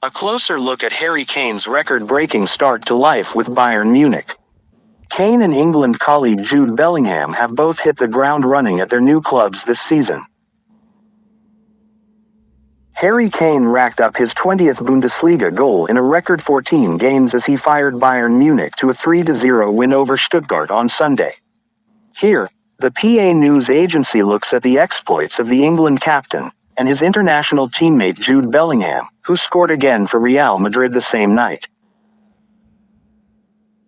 A closer look at Harry Kane's record-breaking start to life with Bayern Munich. Kane and England colleague Jude Bellingham have both hit the ground running at their new clubs this season. Harry Kane racked up his 20th Bundesliga goal in a record 14 games as he fired Bayern Munich to a 3-0 win over Stuttgart on Sunday. Here, the PA news agency looks at the exploits of the England captain and his international teammate Jude Bellingham, who scored again for Real Madrid the same night.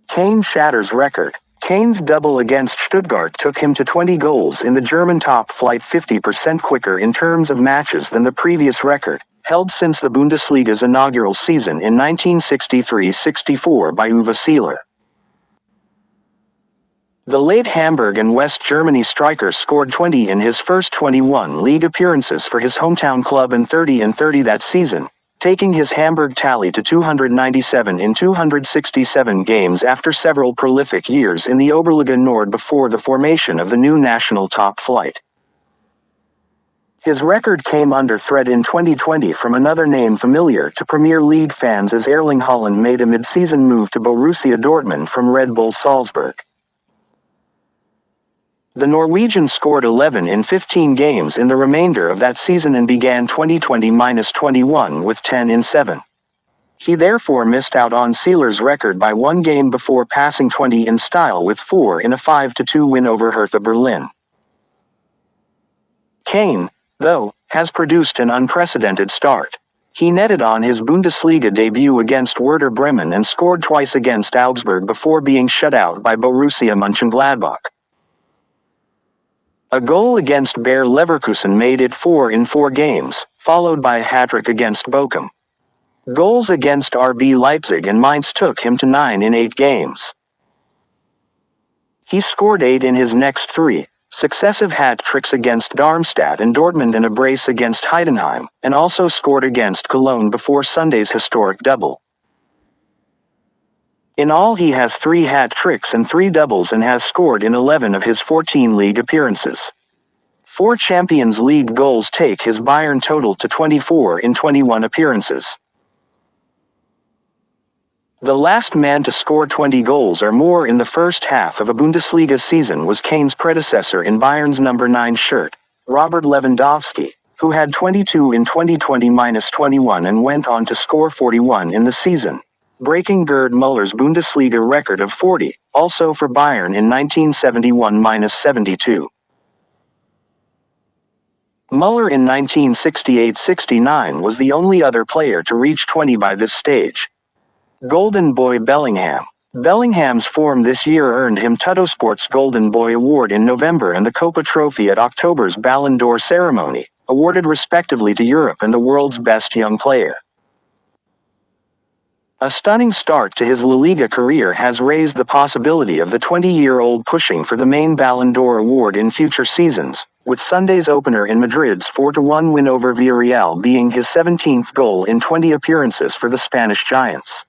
Kane shatters record. Kane's double against Stuttgart took him to 20 goals in the German top flight, 50% quicker in terms of matches than the previous record, held since the Bundesliga's inaugural season in 1963-64 by Uwe Seeler. The late Hamburg and West Germany striker scored 20 in his first 21 league appearances for his hometown club and 30 in 30 that season, taking his Hamburg tally to 297 in 267 games after several prolific years in the Oberliga Nord before the formation of the new national top flight. His record came under threat in 2020 from another name familiar to Premier League fans as Erling Haaland made a mid-season move to Borussia Dortmund from Red Bull Salzburg. The Norwegian scored 11 in 15 games in the remainder of that season and began 2020-21 with 10 in 7. He therefore missed out on Seeler's record by one game before passing 20 in style with 4 in a 5-2 win over Hertha Berlin. Kane, though, has produced an unprecedented start. He netted on his Bundesliga debut against Werder Bremen and scored twice against Augsburg before being shut out by Borussia Mönchengladbach. A goal against Bayer Leverkusen made it 4 in 4 games, followed by a hat-trick against Bochum. Goals against RB Leipzig and Mainz took him to 9 in 8 games. He scored 8 in his next 3 successive hat-tricks against Darmstadt and Dortmund and a brace against Heidenheim, and also scored against Cologne before Sunday's historic double. In all, he has 3 hat-tricks and 3 doubles and has scored in 11 of his 14 league appearances. 4 Champions League goals take his Bayern total to 24 in 21 appearances. The last man to score 20 goals or more in the first half of a Bundesliga season was Kane's predecessor in Bayern's number 9 shirt, Robert Lewandowski, who had 22 in 2020-21 and went on to score 41 in the season, breaking Gerd Muller's Bundesliga record of 40, also for Bayern in 1971-72. Muller in 1968-69 was the only other player to reach 20 by this stage. Golden Boy Bellingham. Bellingham's form this year earned him Tuttosport's Golden Boy Award in November and the Copa Trophy at October's Ballon d'Or ceremony, awarded respectively to Europe and the world's best young player. A stunning start to his La Liga career has raised the possibility of the 20-year-old pushing for the main Ballon d'Or award in future seasons, with Sunday's opener in Madrid's 4-1 win over Villarreal being his 17th goal in 20 appearances for the Spanish Giants.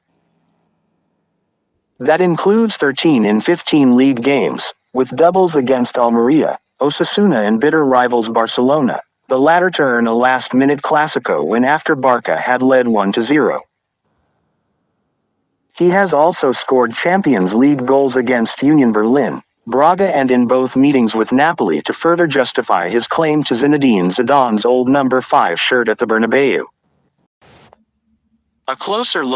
That includes 13 in 15 league games, with doubles against Almeria, Osasuna and bitter rivals Barcelona, the latter to earn a last-minute Clásico win after Barca had led 1-0. He has also scored Champions League goals against Union Berlin, Braga and in both meetings with Napoli to further justify his claim to Zinedine Zidane's old number 5 shirt at the Bernabeu. A closer look